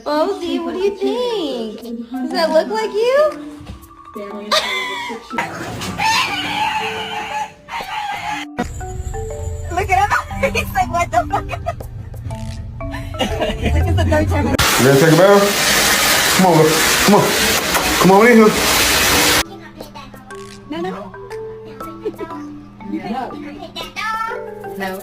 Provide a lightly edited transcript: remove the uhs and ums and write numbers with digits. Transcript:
Bozy, what do you think? Does that look like you? Look at him. He's like, what the fuck? Look at the third time. You ready to take a bath? Come on, look. Come on. Come on in here. No. No.